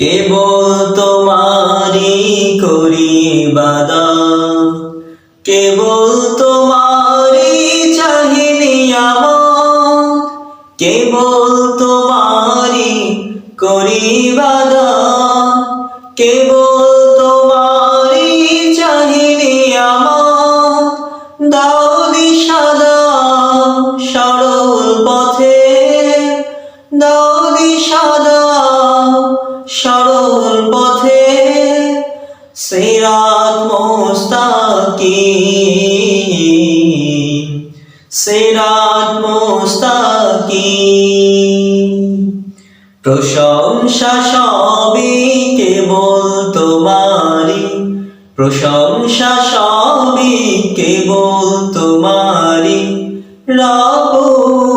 কেবল তোমারি করি ইবাদত, কেবল তোমারি চাহি নিয়ামত, কেবল তোমারি করি ইবাদত, কেবল তোমারি চাহি নিয়ামত। দাও দিশা দাও সরল পথে, দাও দিশা দাও সরল পথে, সিরাত মুস্তাকিম, সিরাত মুস্তাকিম। প্রশংসা সবই কেবল তোমারি, প্রশংসা সবই কেবল তোমারি, রব্বুল